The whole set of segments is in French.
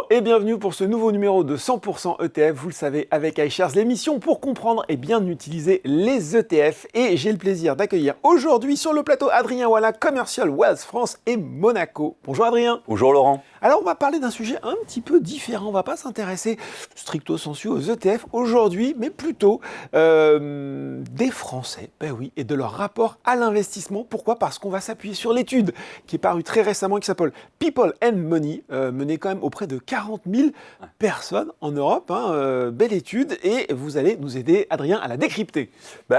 Bonjour et bienvenue pour ce nouveau numéro de 100% ETF, vous le savez, avec iShares, l'émission pour comprendre et bien utiliser les ETF. Et j'ai le plaisir d'accueillir aujourd'hui sur le plateau Adrien Walla, Commercial Wealth France et Monaco. Bonjour Adrien. Bonjour Laurent. Alors on va parler d'un sujet un petit peu différent, on va pas s'intéresser stricto sensu aux ETF aujourd'hui, mais plutôt des Français, ben oui, et de leur rapport à l'investissement. Pourquoi ? Parce qu'on va s'appuyer sur l'étude qui est parue très récemment, qui s'appelle People and Money, menée quand même auprès de 40 000 personnes en Europe, belle étude, et vous allez nous aider, Adrien, à la décrypter.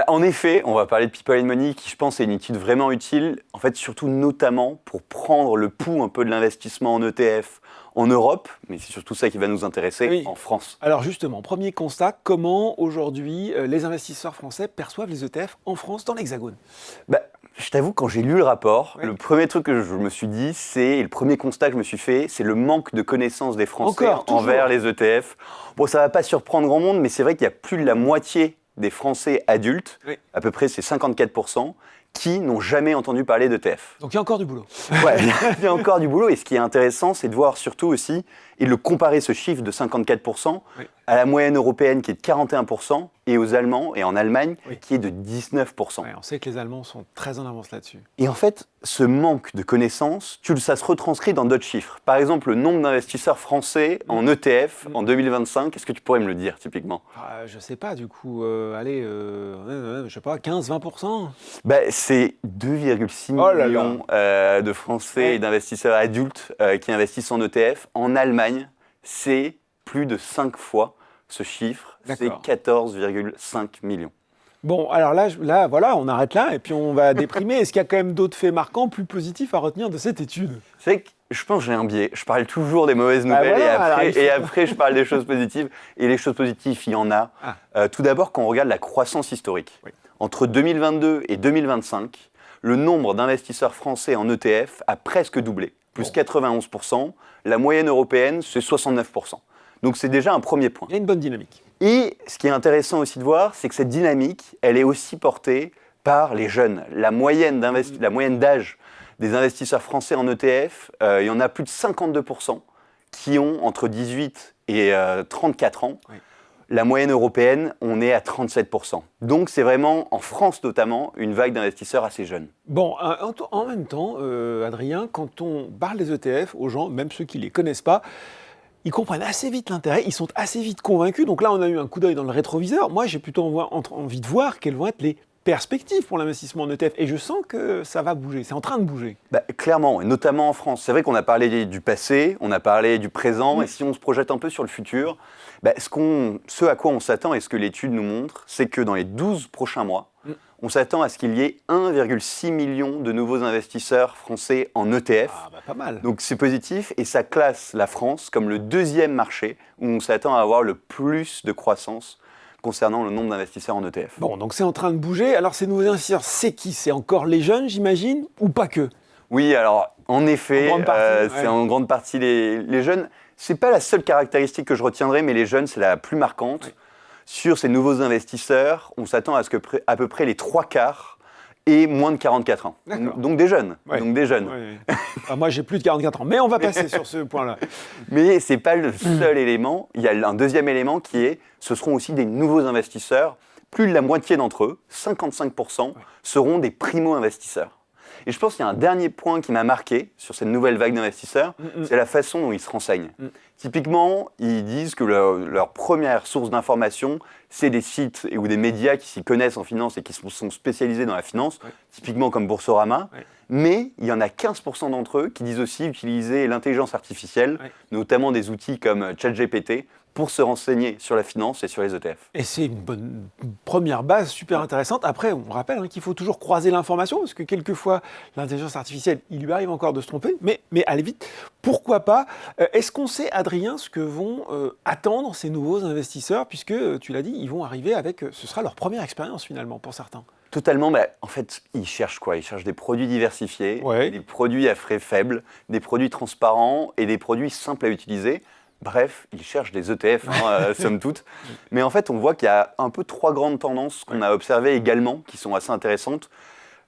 En effet, on va parler de People and Money, qui je pense est une étude vraiment utile, en fait surtout notamment pour prendre le pouls un peu de l'investissement en ETF en Europe, mais c'est surtout ça qui va nous intéresser en France. Alors justement, premier constat, comment aujourd'hui les investisseurs français perçoivent les ETF en France, dans l'Hexagone ? Je t'avoue, quand j'ai lu le rapport, le premier truc que je me suis dit, et le premier constat que je me suis fait, c'est le manque de connaissances des Français envers les ETF. Bon, ça ne va pas surprendre grand monde, mais c'est vrai qu'il y a plus de la moitié des Français adultes, à peu près c'est 54%, qui n'ont jamais entendu parler d'ETF. Donc il y a encore du boulot. Ouais, il y a encore du boulot. Et ce qui est intéressant, c'est de voir surtout aussi, et de comparer ce chiffre de 54% à la moyenne européenne qui est de 41%, et aux Allemands, et en Allemagne, qui est de 19%. Ouais, on sait que les Allemands sont très en avance là-dessus. Et en fait, ce manque de connaissances, ça se retranscrit dans d'autres chiffres. Par exemple, le nombre d'investisseurs français en ETF en 2025, est-ce que tu pourrais me le dire typiquement ? Je sais pas, du coup, je sais pas, 15-20%. C'est 2,6 millions de Français et d'investisseurs adultes qui investissent en ETF. En Allemagne, c'est plus de 5 fois ce chiffre, c'est 14,5 millions. Bon, alors là, voilà, on arrête là et puis on va déprimer. Est-ce qu'il y a quand même d'autres faits marquants, plus positifs à retenir de cette étude ? C'est que je pense que j'ai un biais. Je parle toujours des mauvaises nouvelles et après je parle des choses positives. Et les choses positives, il y en a. Tout d'abord, quand on regarde la croissance historique. Entre 2022 et 2025, le nombre d'investisseurs français en ETF a presque doublé, plus 91%. La moyenne européenne, c'est 69%. Donc c'est déjà un premier point. Il y a une bonne dynamique. Et ce qui est intéressant aussi de voir, c'est que cette dynamique, elle est aussi portée par les jeunes. La moyenne d'âge des investisseurs français en ETF, il y en a plus de 52% qui ont entre 18 et 34 ans. La moyenne européenne, on est à 37%. Donc c'est vraiment, en France notamment, une vague d'investisseurs assez jeunes. Bon, en même temps, Adrien, quand on parle des ETF aux gens, même ceux qui ne les connaissent pas, ils comprennent assez vite l'intérêt, ils sont assez vite convaincus. Donc là, on a eu un coup d'œil dans le rétroviseur. Moi, j'ai plutôt envie de voir quelles vont être les perspectives pour l'investissement en ETF. Et je sens que ça va bouger, c'est en train de bouger. Clairement, et notamment en France. C'est vrai qu'on a parlé du passé, on a parlé du présent, et si on se projette un peu sur le futur, ce à quoi on s'attend et ce que l'étude nous montre, c'est que dans les 12 prochains mois, on s'attend à ce qu'il y ait 1,6 million de nouveaux investisseurs français en ETF. Pas mal. Donc c'est positif et ça classe la France comme le deuxième marché où on s'attend à avoir le plus de croissance concernant le nombre d'investisseurs en ETF. Bon, donc c'est en train de bouger. Alors ces nouveaux investisseurs, c'est qui ? C'est encore les jeunes, j'imagine, ou pas que ? Oui, alors en effet, c'est en grande partie les jeunes. C'est pas la seule caractéristique que je retiendrai, mais les jeunes, c'est la plus marquante. Sur ces nouveaux investisseurs, on s'attend à ce que à peu près les 3/4 aient moins de 44 ans. Donc des jeunes. Moi, j'ai plus de 44 ans, mais on va passer sur ce point-là. Mais ce n'est pas le seul élément. Il y a un deuxième élément qui est, ce seront aussi des nouveaux investisseurs. Plus de la moitié d'entre eux, 55%, seront des primo-investisseurs. Et je pense qu'il y a un dernier point qui m'a marqué sur cette nouvelle vague d'investisseurs, c'est la façon dont ils se renseignent. Typiquement, ils disent que leur première source d'information, c'est des sites ou des médias qui s'y connaissent en finance et qui sont spécialisés dans la finance, typiquement comme Boursorama. Mais il y en a 15% d'entre eux qui disent aussi utiliser l'intelligence artificielle, notamment des outils comme ChatGPT, pour se renseigner sur la finance et sur les ETF. Et c'est une bonne première base super intéressante. Après, on rappelle qu'il faut toujours croiser l'information, parce que quelquefois, l'intelligence artificielle, il lui arrive encore de se tromper, mais allez vite, pourquoi pas ? Est-ce qu'on sait, Adrien, ce que vont attendre ces nouveaux investisseurs, puisque, tu l'as dit, ils vont arriver avec, ce sera leur première expérience finalement, pour certains. Totalement, en fait, ils cherchent quoi ? Ils cherchent des produits diversifiés, des produits à frais faibles, des produits transparents et des produits simples à utiliser. Bref, ils cherchent des ETF, somme toute. Mais en fait, on voit qu'il y a un peu 3 grandes tendances qu'on a observées également, qui sont assez intéressantes.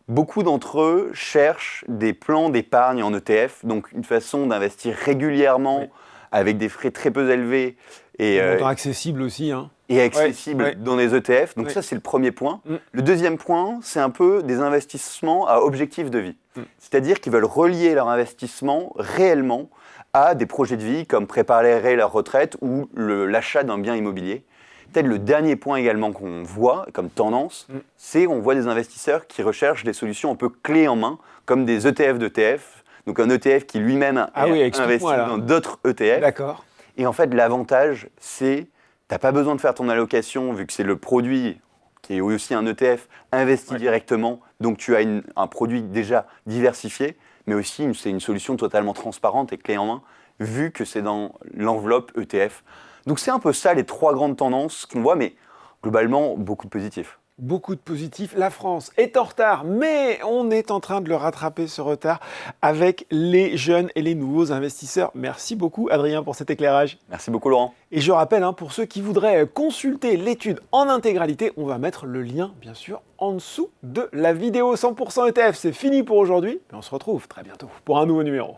Beaucoup d'entre eux cherchent des plans d'épargne en ETF, donc une façon d'investir régulièrement avec des frais très peu élevés et, Montant accessible aussi. Hein. et accessible Ouais. dans les ETF. Donc Ouais. ça, c'est le premier point. Mm. Le deuxième point, c'est un peu des investissements à objectif de vie. C'est-à-dire qu'ils veulent relier leur investissement réellement à des projets de vie comme préparer leur retraite ou l'achat d'un bien immobilier. Peut-être le dernier point également qu'on voit comme tendance, c'est on voit des investisseurs qui recherchent des solutions un peu clés en main, comme des ETF d'ETF. Donc un ETF qui lui-même investit dans d'autres ETF. D'accord. Et en fait, l'avantage, c'est tu n'as pas besoin de faire ton allocation, vu que c'est le produit qui est aussi un ETF investi directement. Donc tu as un produit déjà diversifié, mais aussi c'est une solution totalement transparente et clé en main, vu que c'est dans l'enveloppe ETF. Donc c'est un peu ça les trois grandes tendances qu'on voit, mais globalement, beaucoup de positifs. Beaucoup de positifs. La France est en retard, mais on est en train de le rattraper, ce retard, avec les jeunes et les nouveaux investisseurs. Merci beaucoup, Adrien, pour cet éclairage. Merci beaucoup, Laurent. Et je rappelle, pour ceux qui voudraient consulter l'étude en intégralité, on va mettre le lien, bien sûr, en dessous de la vidéo 100% ETF. C'est fini pour aujourd'hui, mais on se retrouve très bientôt pour un nouveau numéro.